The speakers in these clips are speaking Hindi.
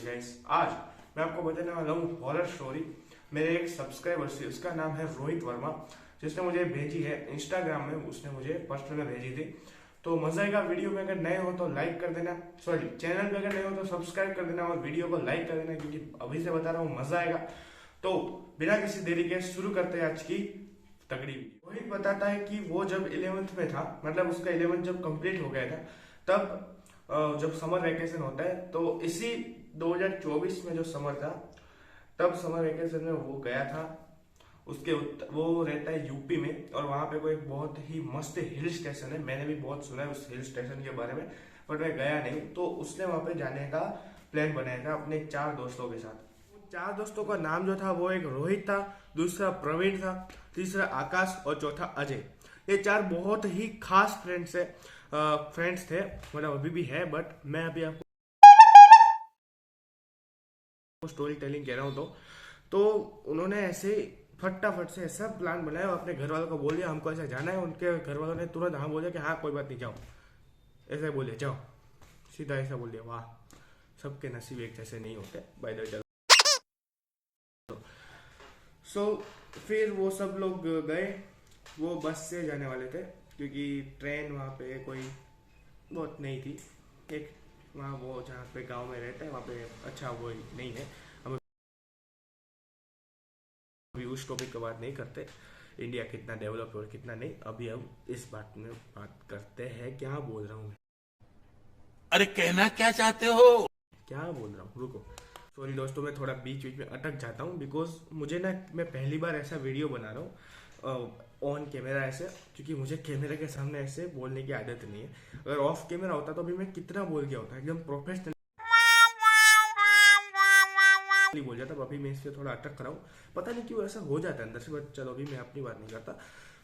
गाइस, आज मैं आपको बताने वाला हूँ हॉरर स्टोरी। मेरे एक सब्सक्राइबर से, उसका नाम है रोहित वर्मा, जिसने मुझे भेजी है इंस्टाग्राम में। उसने मुझे पर्सनल में भेजी थी। तो मजा आएगा। वीडियो में अगर नए हो तो लाइक कर देना, सॉरी चैनल पे अगर नए हो तो सब्सक्राइब कर देना और वीडियो को लाइक कर देना, क्योंकि अभी से बता रहा हूँ मजा आएगा। तो बिना किसी देरी के शुरू करते हैं आज की तगड़ी वीडियो। रोहित बताता है कि वो जब 11th में था, मतलब उसका 11th जब कंप्लीट हो गया था, तब जब समर वेकेशन होता है तो इसी 2024 में जो समर था, तब समर वेकेशन में वो गया था। वो रहता है यूपी में, और वहाँ पे कोई बहुत ही मस्त हिल स्टेशन है। मैंने भी बहुत सुना है उस हिल स्टेशन के बारे में, बट मैं गया नहीं। तो उसने वहाँ पे जाने का प्लान बनाया था अपने 4 दोस्तों के साथ। 4 दोस्तों का नाम जो था वो एक रोहित था, दूसरा प्रवीण था, तीसरा आकाश और चौथा अजय। ये 4 बहुत ही खास फ्रेंड्स थे, मतलब अभी भी है। बट मैं अभी आपको स्टोरी टेलिंग कह रहा हूँ। तो उन्होंने ऐसे फटाफट से ऐसा प्लान बनाया और अपने घर वालों को बोल दिया हमको ऐसा जाना है। उनके घर वालों ने तुरंत हाँ बोला कि हाँ कोई बात नहीं, जाओ। ऐसे बोले जाओ, सीधा ऐसा बोल दिया। वाह, सबके नसीब एक जैसे नहीं होते बाय द वे। सो फिर वो सब लोग गए। वो बस से जाने वाले थे, क्योंकि ट्रेन वहाँ पे कोई बहुत नहीं थी। एक वहाँ वो जहाँ पे गांव में रहता है वहाँ पे अच्छा वो नहीं है। हम अभी उस टॉपिक की बात नहीं करते, इंडिया कितना डेवलप और कितना नहीं। अभी हम इस बात में बात करते हैं। क्या बोल रहा हूँ मैं, अरे कहना क्या चाहते हो? क्या बोल रहा हूँ, रुको। सॉरी दोस्तों, मैं थोड़ा बीच बीच में अटक जाता हूँ, बिकॉज मुझे ना, मैं पहली बार ऐसा वीडियो बना रहा हूँ ऑन कैमरा ऐसे, क्योंकि मुझे कैमरे के सामने ऐसे बोलने की आदत नहीं है। अगर ऑफ कैमरा होता तो अभी मैं कितना बोल गया होता, एकदम प्रोफेशनल बोल जाता। अभी मैं इससे थोड़ा अटक रहा हूँ, पता नहीं क्यों ऐसा हो जाता है अंदर से। बट चलो, अभी मैं अपनी बात नहीं करता।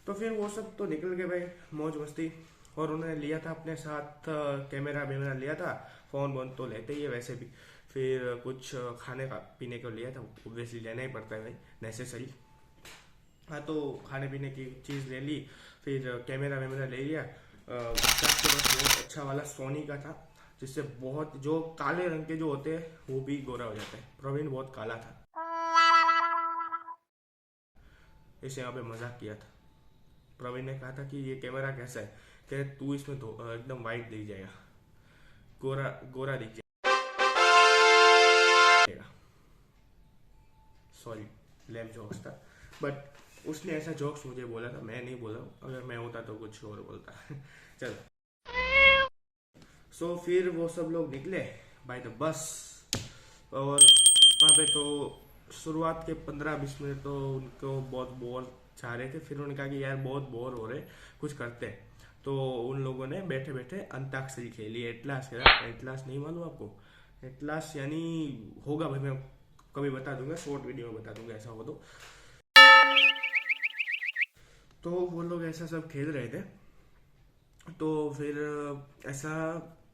तो फिर वो सब तो निकल गए भाई, मौज मस्ती। और उन्होंने लिया था अपने साथ कैमरा वैमरा लिया था, फोन वोन तो लेते ही है वैसे भी। फिर कुछ खाने का पीने को लिया था, ऑब्वियसली लेना ही पड़ता है भाई, नेसेसरी। हाँ, तो खाने पीने की चीज़ ले ली। फिर कैमरा वैमरा ले लिया। आकाश के पास बहुत अच्छा वाला सोनी का था, जिससे बहुत, जो काले रंग के जो होते हैं वो भी गोरा हो जाता है। प्रवीण बहुत काला था, इसे यहाँ पे मजाक किया था। प्रवीण ने कहा था कि ये कैमरा कैसा है, कह तू इसमें एकदम वाइट दिख जाएगा, गोरा गोरा दिख जाएगा। सॉरी, लैम जोक्स था। बट उसने ऐसा जोक्स मुझे बोला था, मैं नहीं बोला। अगर मैं होता तो कुछ और बोलता। चलो। फिर वो सब लोग निकले बाय द बस। और वहाँ पे तो शुरुआत के 15-20 मिनट तो उनको बहुत बोर जा रहे थे। फिर उन्होंने कहा कि यार बहुत बोर हो रहे, कुछ करते हैं। तो उन लोगों ने बैठे बैठे अंताक्षरी खेली। एटलास खेला। एटलास नहीं मालूम आपको? एटलास यानी होगा भाई, मैं कभी बता दूंगा, शॉर्ट वीडियो में बता दूंगा ऐसा हो तो वो लोग ऐसा सब खेल रहे थे। तो फिर ऐसा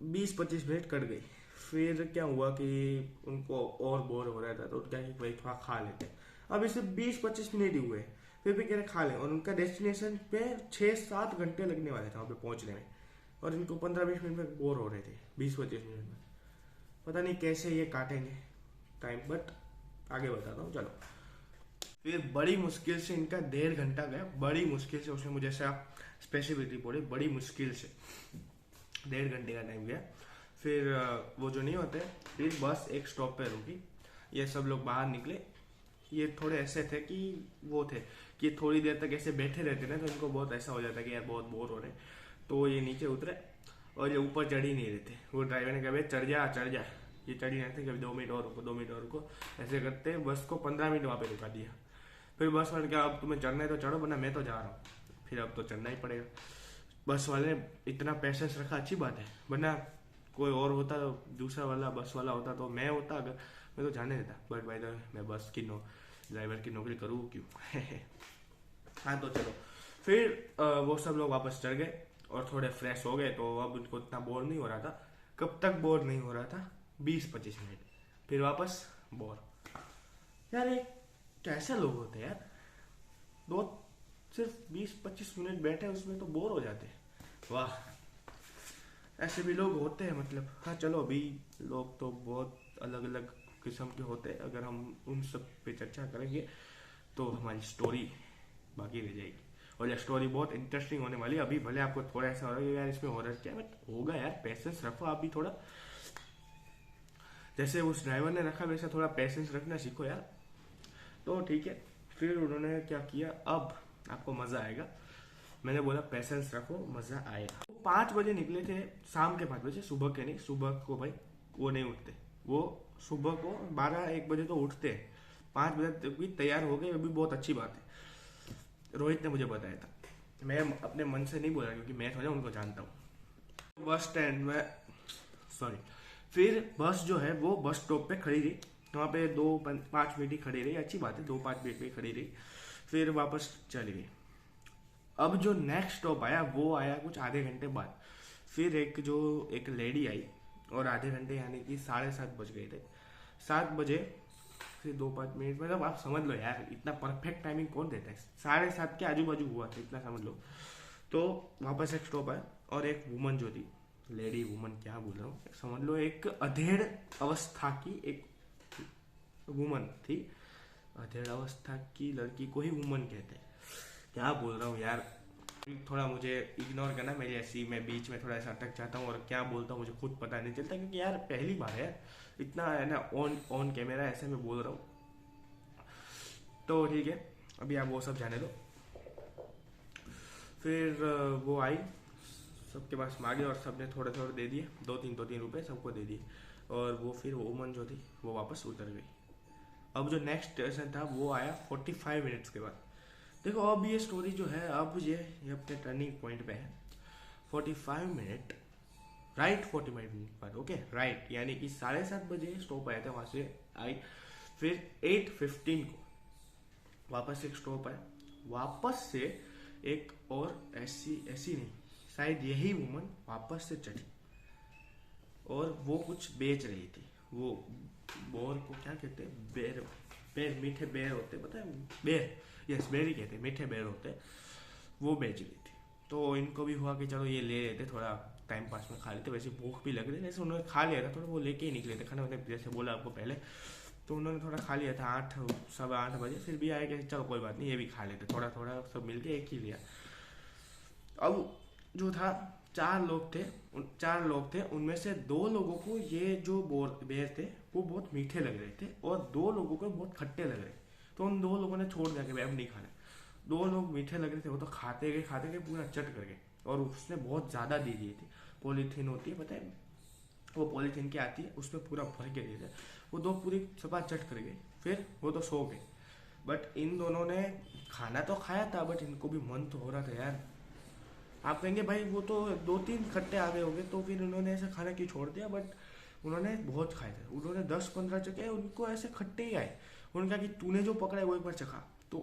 20-25 मिनट कट गई। फिर क्या हुआ कि उनको और बोर हो रहा था, तो क्या कि भाई थोड़ा खा लेते हैं। अब इसे 20-25 मिनट ही हुए, फिर भी कह रहे खा लें। और उनका डेस्टिनेशन पे 6-7 घंटे लगने वाले थे वहाँ पे पहुँचने में, और इनको 15-20 मिनट में बोर हो रहे थे। 20-25 मिनट में पता नहीं कैसे ये काटेंगे टाइम, बट आगे बताता हूँ चलो। फिर बड़ी मुश्किल से इनका 1.5 घंटा गया। बड़ी मुश्किल से, उसने मुझे ऐसा स्पेसिफिकली बोले, बड़ी मुश्किल से 1.5 घंटे का टाइम गया। फिर वो जो नहीं होते, फिर बस एक स्टॉप पे रुकी। ये सब लोग बाहर निकले। ये थोड़े ऐसे थे कि वो थे कि थोड़ी देर तक ऐसे बैठे रहते ना, तो इनको बहुत ऐसा हो जाता है कि यार बहुत बोर हो रहे। तो ये नीचे उतरे, और ये ऊपर चढ़ ही नहीं रहे थे। वो ड्राइवर ने कहा भाई चढ़ जा चढ़ जा। ये चढ़ ही नहीं थे। कभी 2 मिनट और रुको, 2 मिनट और रुको, ऐसे करते बस को 15 मिनट वहाँ पे रुका दिया। फिर बस वाले क्या, अब तुम्हें चढ़ना है तो चढ़ो, वरना मैं तो जा रहा हूँ। फिर अब तो चढ़ना ही पड़ेगा। बस वाले ने इतना पैसेंस रखा, अच्छी बात है, वरना कोई और होता, दूसरा वाला बस वाला होता तो मैं होता अगर, मैं तो जाने देता। बट भाई मैं बस की ड्राइवर की नौकरी करूँ क्यों। हाँ तो चलो। फिर वो सब लोग वापस चढ़ गए और थोड़े फ्रेश हो गए। तो अब उनको इतना बोर नहीं हो रहा था। कब तक बोर नहीं हो रहा था? 20-25 मिनट, फिर वापस बोर। यार ये कैसे लोग होते हैं यार, दो सिर्फ 20-25 मिनट बैठे उसमें तो बोर हो जाते हैं। वाह, ऐसे भी लोग होते हैं मतलब। हाँ चलो, अभी लोग तो बहुत अलग अलग किस्म के होते हैं। अगर हम उन सब पे चर्चा करेंगे तो हमारी स्टोरी बाकी रह जाएगी, और ये स्टोरी बहुत इंटरेस्टिंग होने वाली है। अभी भले आपको थोड़ा ऐसा हो रहा है यार इसमें हॉरर क्या है, बट होगा यार, पेशेंस रखो आप भी थोड़ा, जैसे उस ड्राइवर ने रखा वैसा थोड़ा पेशेंस रखना सीखो यार। तो ठीक है, फिर उन्होंने क्या किया, अब आपको मजा आएगा। मैंने बोला पेशेंस रखो, मजा आएगा। 5 बजे निकले थे, शाम के 5 बजे, सुबह के नहीं। सुबह को भाई वो नहीं उठते, वो सुबह को 12-1 बजे तो उठते हैं। 5 बजे तक भी तैयार हो गए, वो भी बहुत अच्छी बात है। रोहित ने मुझे बताया था, मैं अपने मन से नहीं बोला क्योंकि मैं थोड़ा उनको जानता हूँ। बस स्टैंड में, सॉरी, फिर बस जो है वो बस स्टॉप पे खड़ी रही, वहाँ पे 2-5 मिनट ही खड़ी रही, अच्छी बात है, 2-5 मिनट में खड़ी रही, फिर वापस चली गई। अब जो नेक्स्ट स्टॉप आया वो आया कुछ आधे घंटे बाद। फिर एक लेडी आई, और आधे घंटे यानी कि 7:30 बज गए थे। 7 बजे फिर 2-5 मिनट, मतलब आप समझ लो यार, इतना परफेक्ट टाइमिंग कौन देता है। 7:30 के आजू बाजू हुआ था, इतना समझ लो। तो वापस एक स्टॉप आया, और एक वुमन जो थी, लेडी वुमन क्या बोल रहा हूँ, समझ लो एक अधेड़ अवस्था की एक वुमन थी। अधेड़ अवस्था की लड़की को ही वुमन कहते हैं, क्या बोल रहा हूँ यार, थोड़ा मुझे इग्नोर करना, मेरी ऐसी, मैं बीच में थोड़ा ऐसा अटक जाता हूँ, और क्या बोलता हूँ मुझे खुद पता नहीं चलता, क्योंकि यार पहली बार है इतना, है ना, ऑन कैमरा ऐसे मैं बोल रहा हूँ। तो ठीक है, अभी आप वो सब जाने दो। फिर वो आई, सबके पास मांगे, और सबने थोड़े थोड़े दे दिए, 2-3 रुपए सबको दे दिए, और वो फिर वो वुमन जो थी वो वापस उतर गई। अब जो नेक्स्ट स्टेशन था वो आया 45 मिनट्स के बाद। देखो अब ये स्टोरी जो है, अब ये अपने टर्निंग पॉइंट पे है। 45 मिनट, राइट, 45 मिनट बाद, ओके राइट, यानी कि 7:30 बजे स्टॉप आया था, वहां से आई। फिर 8:15 को वापस एक स्टॉप आया, वापस से एक और ऐसी नहीं, शायद यही वुमन वापस से चढ़ी, और वो कुछ बेच रही थी। वो बोर को क्या कहते हैं, बेर मीठे बेर होते, पता है, बेर, यस बेर ही कहते हैं, मीठे बेर होते, वो बेच रही थी। तो इनको भी हुआ कि चलो ये ले लेते, थोड़ा टाइम पास में खा लेते, वैसे भूख भी लग रही थी, वैसे उन्होंने खा लिया था थोड़ा, वो लेके ही निकले थे खाना, मैंने जैसे बोला आपको पहले। तो उन्होंने थोड़ा खा लिया था 8-8:15 बजे, फिर भी आए कि चलो कोई बात नहीं, ये भी खा लेते, थोड़ा थोड़ा सब मिलके एक ही लिया। अब जो था, 4 लोग थे, उनमें से 2 लोगों को ये जो बेर थे वो बहुत मीठे लग रहे थे, और 2 लोगों को बहुत खट्टे लग रहे थे। तो उन 2 लोगों ने छोड़ दिया कि भाई अब नहीं खाना। 2 लोग मीठे लग रहे थे, वो तो खाते गए पूरा चट कर गए, और उसने बहुत ज्यादा दे दी थी। पॉलीथीन होती है, पता है, वो पॉलीथीन की आती है, उसमें पूरा भर के दे दिया। वो 2 पूरी सपा चट कर गए, फिर वो तो सो गए। बट इन दोनों ने खाना तो खाया था, बट इनको भी मन तो हो रहा था यार। आप कहेंगे भाई वो तो 2-3 खट्टे आ गए होंगे, तो फिर उन्होंने ऐसे खाना क्यों छोड़ दिया, बट उन्होंने बहुत खाए थे, उन्होंने 10-15 चखे, उनको ऐसे खट्टे ही आए। उन्होंने कहा कि तूने जो पकड़ा है वो एक बार चखा। तो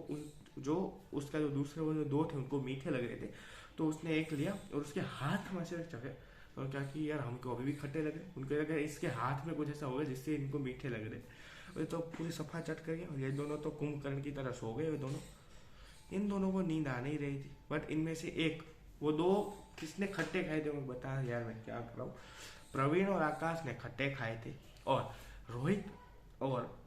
उसका जो दूसरे वो जो 2 थे उनको मीठे लग रहे थे, तो उसने एक लिया और उसके हाथ में से चखे, और क्या कि यार हमको अभी भी खट्टे लग रहे, उनको लगा इसके हाथ में कुछ ऐसा होगा जिससे इनको मीठे लग रहे। तो पूरी सफा चट कर गए, और ये दोनों तो कुंभकर्ण की तरह सो गए। वो दोनों, इन दोनों को नींद आ नहीं रही थी, बट इनमें से एक, वो 2 किसने खट्टे खाए थे, मैं बता यार मैं क्या कर रहा हूँ। प्रवीण और आकाश ने खट्टे खाए थे, और रोहित और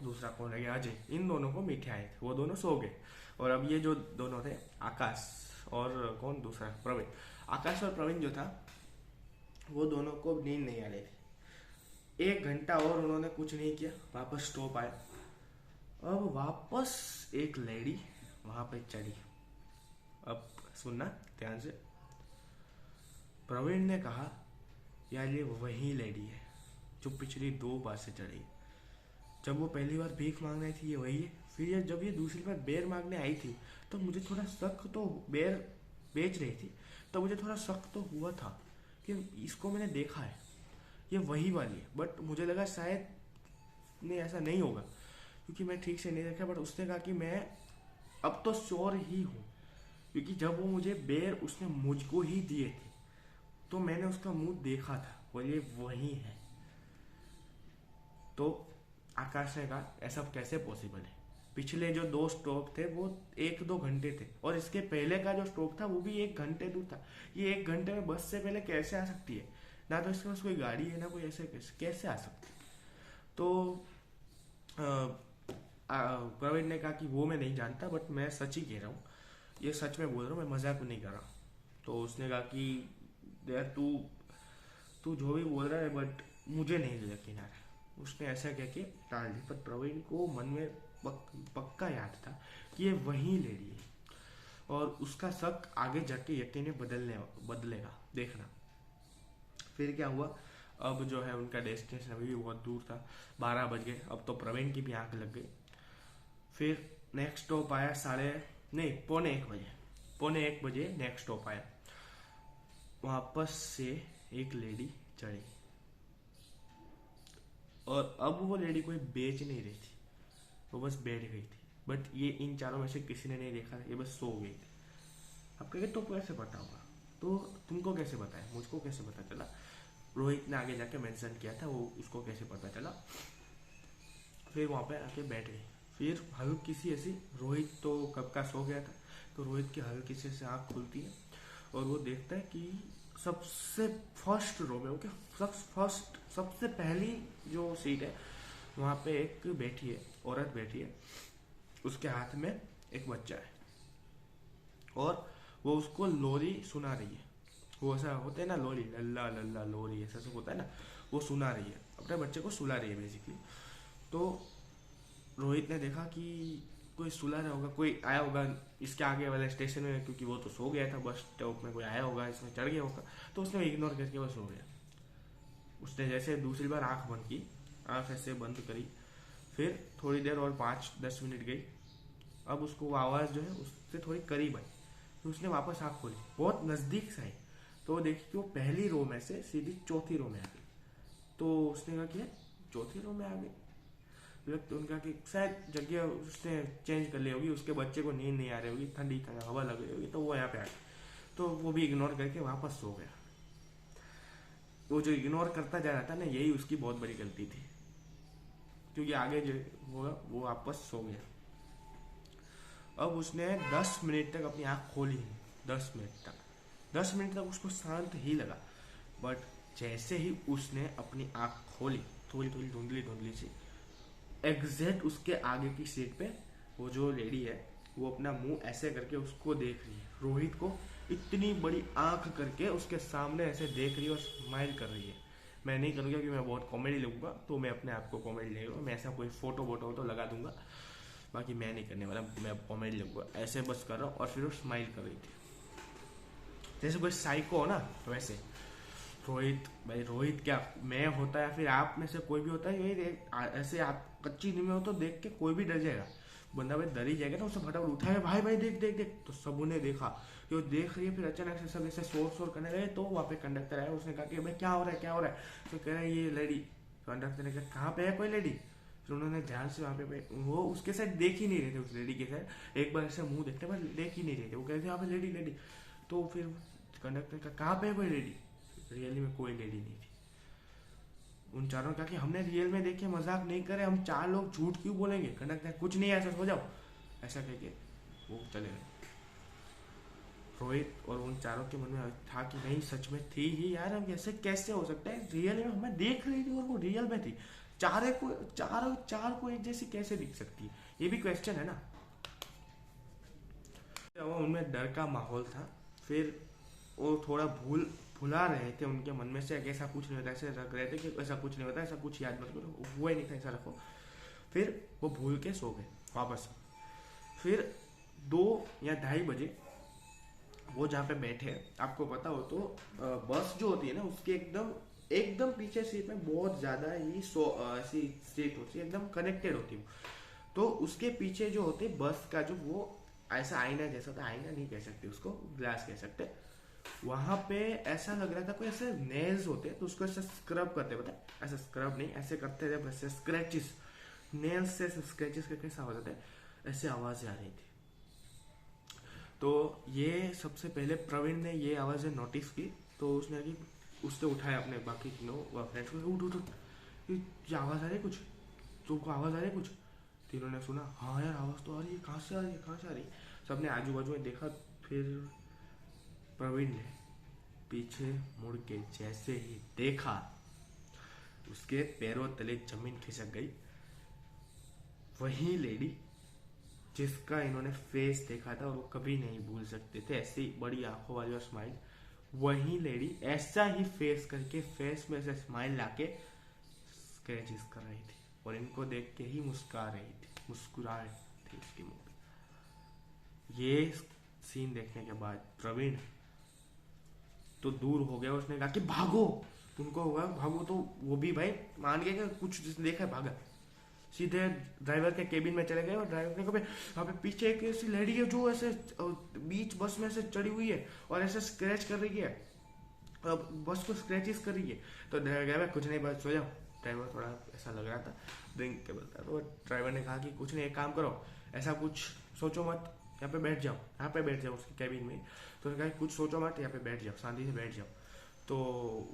दूसरा कौन है, अजय, इन दोनों को मीठे आए थे, वो दोनों सो गए। और अब ये जो दोनों थे, आकाश और कौन दूसरा, प्रवीण, आकाश और प्रवीण जो था, वो दोनों को नींद नहीं आ रही थी। 1 घंटा और उन्होंने कुछ नहीं किया, वापस स्टॉप आया। अब वापस एक लेडी वहां पे चढ़ी। अब सुनना ध्यान से, प्रवीण ने कहा यार ये वही लेडी है जो पिछली 2 बार से चढ़ी। जब वो पहली बार भीख मांगने आई थी ये वही है, फिर जब ये दूसरी बार बेर मांगने आई थी तो मुझे थोड़ा शक, तो बेर बेच रही थी तो मुझे थोड़ा शक तो हुआ था कि इसको मैंने देखा है, ये वही वाली है। बट मुझे लगा शायद नहीं, ऐसा नहीं होगा क्योंकि मैं ठीक से नहीं देखा। बट उसने कहा कि मैं अब तो श्योर ही हूँ, क्योंकि जब वो मुझे बेर उसने मुझको ही दिए थे तो मैंने उसका मुंह देखा था, और ये वही है। तो आकाश ने कहा ऐसा कैसे पॉसिबल है, पिछले जो 2 स्टॉप थे वो 1-2 घंटे थे, और इसके पहले का जो स्टॉप था वो भी 1 घंटे दूर था। ये 1 घंटे में बस से पहले कैसे आ सकती है, ना तो इसके पास कोई गाड़ी है ना कोई, ऐसे कैसे आ सकती है। तो प्रवीण ने कहा कि वो मैं नहीं जानता, बट मैं सच ही कह रहा हूँ, ये सच में बोल रहा हूँ, मैं मजाक नहीं कर रहा। तो उसने कहा कि यार तू तू जो भी बोल रहा है बट मुझे नहीं यकीन आ रहा। उसने ऐसा कह के टाल दी, पर प्रवीण को मन में पक्का याद था कि ये वही लेडी है, और उसका शक आगे जाके यकीन में बदलेगा, देखना। फिर क्या हुआ, अब जो है उनका डेस्टिनेशन अभी भी बहुत दूर था, 12 बज गए। अब तो प्रवीण की भी आंख लग गई। फिर नेक्स्ट स्टॉप आया पौने एक बजे नेक्स्ट स्टॉप आया। वापस से एक लेडी चढ़ी, और अब वो लेडी कोई बेच नहीं रही थी, वो बस बैठ गई थी। बट ये इन चारों में से किसी ने नहीं देखा, ये बस सो गई थी। अब कहेंगे तो कैसे पता होगा, तो तुमको कैसे पता है, मुझको कैसे पता चला? रोहित ने आगे जाके मेंशन किया था, वो उसको कैसे पता चला। फिर वहां पे आके बैठ गई। फिर हल्की सी ऐसी, रोहित तो कब का सो गया था, तो रोहित की हल्की सी ऐसे आँख खुलती है, और वो देखता है कि सबसे फर्स्ट रो में, ओके, सबसे पहली जो सीट है वहाँ पे एक बैठी है, औरत बैठी है, उसके हाथ में एक बच्चा है, और वो उसको लोरी सुना रही है। वो ऐसा होता है ना, लोरी, लल्ला लल्ला लोरी, ऐसा सब होता है ना, वो सुना रही है, अपने बच्चे को सुला रही है बेसिकली। तो रोहित ने देखा कि कोई सुला रहा होगा, कोई आया होगा इसके आगे वाले स्टेशन में, क्योंकि वो तो सो गया था, बस स्टॉप में कोई आया होगा, इसमें चढ़ गया होगा, तो उसने इग्नोर करके वो सो गया। उसने जैसे दूसरी बार आंख बंद की, आंख ऐसे बंद करी, फिर थोड़ी देर और 5-10 मिनट गई। अब उसको वो आवाज़ जो है उससे थोड़ी करीब आई, तो उसने वापस आंख खोली, बहुत नज़दीक से आई, तो वो देखी कि वो पहली रो में से सीधी चौथी रो में आ गई। तो उसने कहा कि चौथी रो में आ गई, तो उनका कि शायद जगह उसने चेंज कर ली होगी, उसके बच्चे को नींद नहीं आ रही होगी, ठंडी हवा लग रही होगी, तो वो यहाँ पे आ गई। तो वो भी इग्नोर करके वापस सो गया। वो जो इग्नोर करता जा रहा था ना, यही उसकी बहुत बड़ी गलती थी, क्योंकि आगे जो हुआ वो वापस सो गया। अब उसने 10 मिनट तक अपनी आंख खोली नहीं, 10 मिनट तक उसको शांत ही लगा। बट जैसे ही उसने अपनी आंख खोली, थोड़ी थोड़ी धुंधली सी, एग्जैक्ट उसके आगे की सीट पे वो जो लेडी है, वो अपना मुंह ऐसे करके उसको देख रही है, रोहित को इतनी बड़ी आंख करके उसके सामने ऐसे देख रही है और स्माइल कर रही है। मैं नहीं करूँगा क्योंकि मैं बहुत कॉमेडी लगूंगा, तो मैं अपने आप को कॉमेडी नहीं लूँगा, मैं ऐसा कोई फोटो वोटो तो लगा दूंगा, बाकी मैं नहीं करने वाला, मैं कॉमेडी लगूंगा, ऐसे बस कर रहा हूँ। और फिर वो स्माइल कर रही थी जैसे कोई साइको हो ना, वैसे। रोहित भाई, रोहित क्या मैं होता है, फिर आप में से कोई भी होता है, यही ऐसे आप कच्ची नींद में हो तो देख के कोई भी डर जाएगा, बंदा भाई डर ही जाएगा ना, उसे फटाफट उठाए, भाई भाई देख देख देख, तो सबने देखा कि वो देख रही है। फिर अचानक से सब ऐसे शोर करने लगे, तो वहाँ पे कंडक्टर आया, उसने कहा कि भाई क्या हो रहा है, तो कह रहा है ये लेडी। कंडक्टर ने कहा कहाँ पे है कोई लेडी? फिर उन्होंने ध्यान से वहाँ पे, वो उसके साइड देख ही नहीं रहे थे, उस लेडी के साइड एक बार ऐसे मुंह देखते पर देख ही नहीं रहे थे, वो कहते यहाँ पे लेडी। तो फिर कंडक्टर का कहाँ पे है कोई लेडी? रियली में कोई लेडी नहीं थी। उन चारों ने कहा कि हमने रियल में देखे, मजाक नहीं करे, हम 4 लोग झूठ क्यों बोलेंगे? कंडक्टर कुछ नहीं है, ऐसा सो जाओ, ऐसा कह के वो चले गए। रोहित और उन चारों के मन में था कि नहीं सच में थी ही यार, हम ऐसे कैसे हो सकता है, रियल में हमें देख रही थी और वो रियल में थी, चार को एक जैसी कैसे दिख सकती है, ये भी क्वेश्चन है ना। उनमें डर का माहौल था। फिर वो थोड़ा भुला रहे थे उनके मन में से कि ऐसा कुछ नहीं होता, ऐसे रख रहे थे कि ऐसा कुछ नहीं होता, ऐसा कुछ याद मत करो, हुआ ही नहीं था, ऐसा रखो। फिर वो भूल के सो गए वापस। फिर 2 या 2:30 बजे वो जहाँ पे बैठे, आपको पता हो तो बस जो होती है ना, उसके एकदम पीछे सीट में बहुत ज्यादा ही ऐसी सीट होती है, एकदम कनेक्टेड होती है। तो उसके पीछे जो होते बस का जो वो ऐसा आईना जैसा था, आईना नहीं कह सकते उसको, ग्लास कह सकते, वहां पे ऐसा लग रहा था कोई ऐसे नेल्स होते, तो उसको ऐसे स्क्रब करते, पता ऐसा स्क्रब नहीं, ऐसे करते थे, ऐसे स्क्रैचेस, नेल्स से स्क्रैचेस करके ऐसा हो जाता है, ऐसे आवाजें आ रही थी। तो ये सबसे पहले प्रवीण ने ये आवाजें नोटिस की, तो उसने उठाया अपने बाकी तीनों फ्रेंड्स को, उठ उठ उठ, ये आवाज आ रही है कुछ, तुमको आवाज आ रही है कुछ? तीनों ने सुना, हाँ यार आवाज तो आ रही है, कहाँ से आ रही है? सबने आजू बाजू में देखा। फिर प्रवीण ने पीछे मुड़ के जैसे ही देखा, उसके पैरों तले जमीन खिसक गई। वही लेडी जिसका इन्होंने फेस देखा था और वो कभी नहीं भूल सकते थे, ऐसी बड़ी आंखों वाली और स्माइल, वही लेडी ऐसा ही फेस करके फेस में से स्माइल लाके स्क्रैचेस कर रही थी और इनको देख के ही मुस्कुरा रही थी उसकी मुंह पे। ये सीन देखने के बाद प्रवीण तो दूर हो गया, उसने कहा कि भागो। उनको हुआ भागो, तो वो भी भाई मान गए कि कुछ जिसने देखा है भागा, सीधे ड्राइवर के केबिन में चले गए और ड्राइवर ने कहा यहाँ पे पीछे एक ऐसी लेडी है जो ऐसे बीच बस में से चढ़ी हुई है और ऐसे स्क्रैच कर रही है, बस को स्क्रैचेस कर रही है। तो ड्राइवर कुछ नहीं, बस सो जाओ। ड्राइवर थोड़ा ऐसा लग रहा था ड्रिंक केबल था, तो ड्राइवर ने कहा कि कुछ नहीं, एक काम करो, ऐसा कुछ सोचो मत, यहाँ पे बैठ जाओ, यहाँ पे बैठ जाओ उसके कैबिन में। तो उन्होंने कहा कुछ सोचो मत, यहाँ पे बैठ जाओ, शांति से बैठ जाओ। तो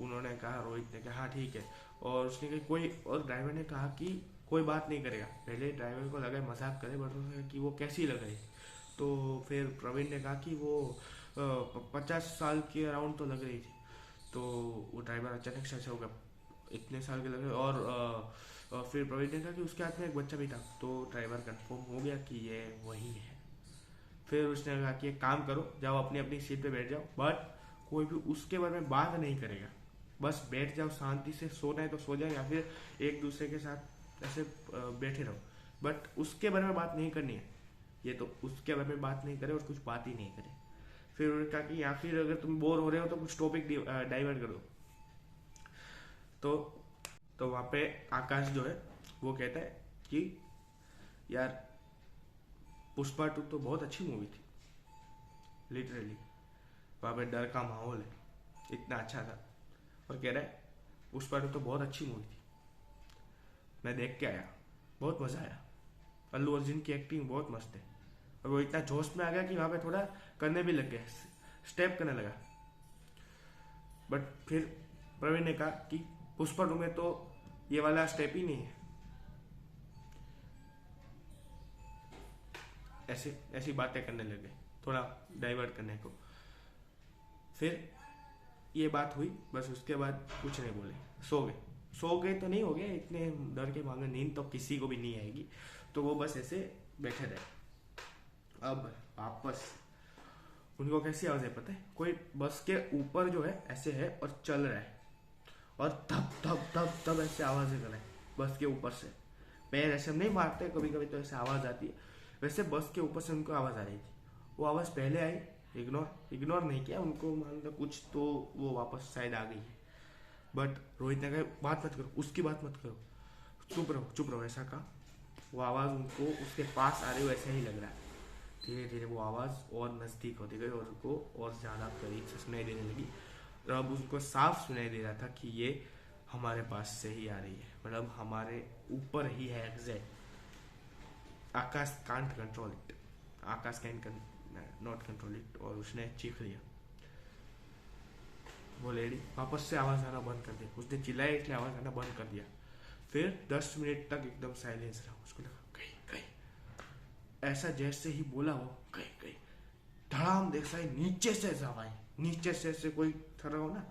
उन्होंने कहा, रोहित ने कहा हाँ ठीक है, और उसने कहा कोई, और ड्राइवर ने कहा कि कोई बात नहीं करेगा। पहले ड्राइवर को लगा मजाक करे, बट उसने कि वो कैसी लग रही। तो फिर प्रवीण ने कहा कि वो 50 साल के अराउंड तो लग रही थी। तो वो ड्राइवर अचानक से हो गया, इतने साल के लग रहे। और फिर प्रवीण ने कहा कि उसके हाथ में एक बच्चा भी था। तो ड्राइवर कंफर्म हो गया कि ये वही है। फिर उसने कहा कि एक काम करो, जाओ अपनी अपनी सीट पे बैठ जाओ, बट कोई भी उसके बारे में बात नहीं करेगा, बस बैठ जाओ शांति से, सोना है तो सो जाओ या फिर एक दूसरे के साथ ऐसे बैठे रहो, बट उसके बारे में बात नहीं करनी है। ये तो उसके बारे में बात नहीं करे और कुछ बात ही नहीं करे। फिर उन्होंने कहा कि या फिर अगर तुम बोर हो रहे हो तो कुछ टॉपिक डाइवर्ट करो। तो वहाँ पे आकाश जो है वो कहता है कि यार पुष्पा 2 तो बहुत अच्छी मूवी थी, लिटरली वहाँ पे डर का माहौल है, इतना अच्छा था। और कह रहा है पुष्पा 2 तो बहुत अच्छी मूवी थी, मैं देख के आया, बहुत मजा आया, अल्लू अर्जुन की एक्टिंग बहुत मस्त है। और वो इतना जोश में आ गया कि वहाँ पे थोड़ा करने भी लग गया, स्टेप करने लगा। बट फिर प्रवीण ने कहा कि पुष्पा 2 में तो ये वाला स्टेप ही नहीं है, ऐसी बातें करने लगे थोड़ा डाइवर्ट करने को। फिर ये बात हुई, बस उसके बाद कुछ नहीं बोले, सो गए तो नहीं हो गया, इतने डर के मांगे नींद तो किसी को भी नहीं आएगी। तो वो बस ऐसे बैठे रहे। अब वापस उनको कैसी आवाज है पता है, कोई बस के ऊपर जो है ऐसे है और चल रहा है और धप धप धप धप ऐसे आवाजें कर रहे हैं बस के ऊपर से। पैर ऐसे नहीं मारते, कभी कभी तो ऐसे आवाज आती है, वैसे बस के ऊपर से उनको आवाज आ रही थी। वो आवाज पहले आई, इग्नोर नहीं किया उनको, मान लो कुछ तो वो वापस शायद आ गई है। बट रोहित ने कहा बात मत करो, उसकी बात मत करो, चुप रहो ऐसा कहा। वो आवाज उनको उसके पास आ रही हो ऐसा ही लग रहा है। धीरे धीरे वो आवाज और नजदीक होती गई और उनको और ज्यादा करीब से सुनाई देने लगी। और अब उसको साफ सुनाई दे रहा था कि ये हमारे पास से ही आ रही है, मतलब हमारे ऊपर ही है exact. Akash can't control it, Akash can not control it. और उसने चीख लिया, वो लेडी वापस से आवाज आना बंद कर दिया, उसने चिल्लाया इसलिए आवाज आना बंद कर दिया। फिर 10 मिनट तक एकदम साइलेंस रहा। उसको लगा कहीं ऐसा जैसे ही बोला वो कहीं धड़ाम देखा है नीचे से आवाज, नीचे से कोई खड़ा हो ना,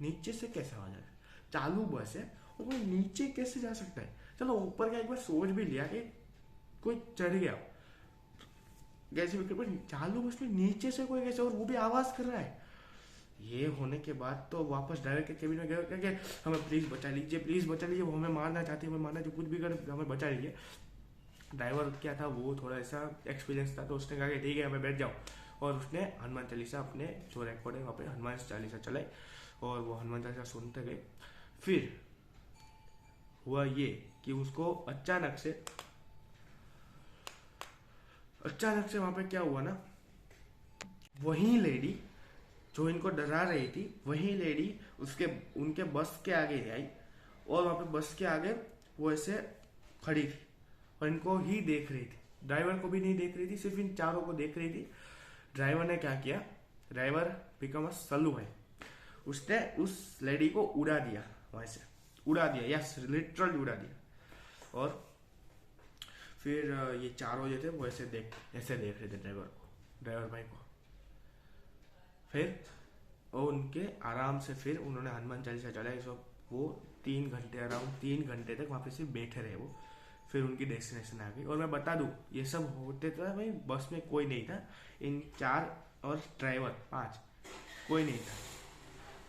नीचे से कैसे आवाज आ रहा है, चालू बस है और कोई नीचे कैसे जा सकता है। चलो ऊपर का एक बार सोच भी लिया कि कोई चढ़ गया कैसे, चालू बस में नीचे से कोई कैसे, और वो भी आवाज कर रहा है। ये होने के बाद तो वापस ड्राइवर के केबिन में गए, क्या हमें प्लीज बचा लीजिए, वो हमें मारना चाहते हैं, हमें मारना, जो कुछ भी कर हमें बचा लीजिए। ड्राइवर क्या था वो थोड़ा ऐसा एक्सपीरियंस था, तो उसने कहा कि ठीक है हमें बैठ जाओ। और उसने हनुमान चालीसा अपने जो रिकॉर्ड है वहाँ पे हनुमान चालीसा चलाई और वो हनुमान चालीसा सुनते गए। फिर हुआ ये कि उसको अचानक से वहां पे क्या हुआ ना, वही लेडी जो इनको डरा रही थी, वही लेडी उनके बस के आगे आई और वहां पे बस के आगे वो ऐसे खड़ी थी और इनको ही देख रही थी, ड्राइवर को भी नहीं देख रही थी, सिर्फ इन चारों को देख रही थी। ड्राइवर ने क्या किया, ड्राइवर बिकम अ सल्लू है, उसने उस लेडी को उड़ा दिया, वहां से उड़ा दिया, यस लिटरली उड़ा दिया। और फिर ये चारों जो थे वो ऐसे देख रहे थे ड्राइवर भाई को। फिर और उनके आराम से फिर उन्होंने हनुमान चालीसा चलाई, सब वो 3 घंटे, अराउंड 3 घंटे तक वहाँ पे सिर्फ बैठे रहे वो। फिर उनकी डेस्टिनेशन आ गई। और मैं बता दूँ, ये सब होते था भाई, बस में कोई नहीं था, इन 4 और ड्राइवर 5, कोई नहीं था।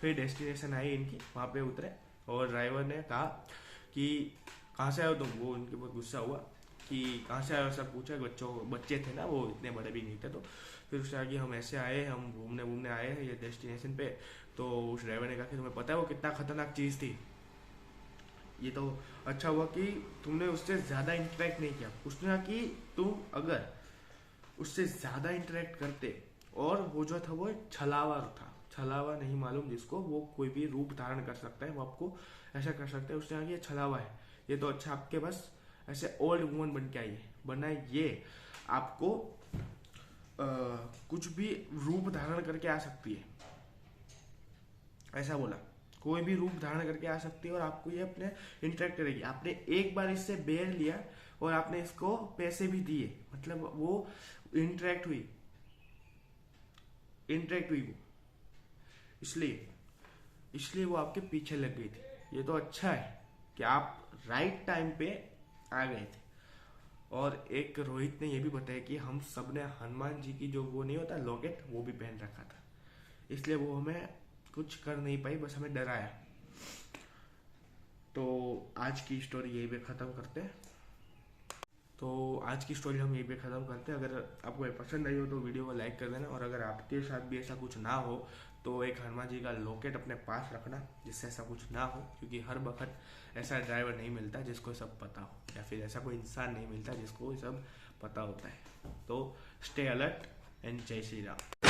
फिर डेस्टिनेशन आई इनकी, वहाँ पे उतरे और ड्राइवर ने कहा कि कहाँ से आए हो तुम। वो उनके बहुत गुस्सा हुआ कि कहाँ से आए हो, सब पूछा। बच्चे थे ना वो, इतने बड़े भी नहीं थे। तो फिर उसने कहा कि हम ऐसे आए, हम घूमने घूमने आए हैं ये डेस्टिनेशन पे। तो उस ड्राइवर ने कहा कि तुम्हें पता है वो कितना खतरनाक चीज़ थी। ये तो अच्छा हुआ कि तुमने उससे ज़्यादा इंटरेक्ट नहीं किया। उसने कहा कि तुम अगर उससे ज़्यादा इंटरेक्ट करते, और वो जो था वो छलावा था, छलावा नहीं मालूम जिसको, वो कोई भी रूप धारण कर सकता है, वो आपको ऐसा कर सकता है। उसने कहा कि ये छलावा है, ये तो अच्छा आपके बस ऐसे ओल्ड वुमन बन के आई है, वरना ये आपको कुछ भी रूप धारण करके आ सकती है, ऐसा बोला। कोई भी रूप धारण करके आ सकती है और आपको ये अपने इंटरेक्ट करेगी। आपने एक बार इससे बेर लिया और आपने इसको पैसे भी दिए, मतलब वो इंटरेक्ट हुई वो, इसलिए वो आपके पीछे लग गई थी। ये तो अच्छा है कि आप राइट टाइम पे आ गए थे। और एक रोहित ने ये भी बताया कि हम सब ने हनुमान जी की जो वो नहीं होता लॉकेट, वो भी पहन रखा था, इसलिए वो हमें कुछ कर नहीं पाई, बस हमें डराया। तो आज की स्टोरी यही पे ख़त्म करते हैं। अगर आपको ये पसंद आई हो तो वीडियो को लाइक कर देना। और अगर आपके साथ भी ऐसा कुछ ना हो तो एक हनुमान जी का लॉकेट अपने पास रखना, जिससे ऐसा कुछ ना हो। क्योंकि हर वक्त ऐसा ड्राइवर नहीं मिलता जिसको सब पता हो, या फिर ऐसा कोई इंसान नहीं मिलता जिसको सब पता होता है। तो स्टे अलर्ट एंड जय श्री राम।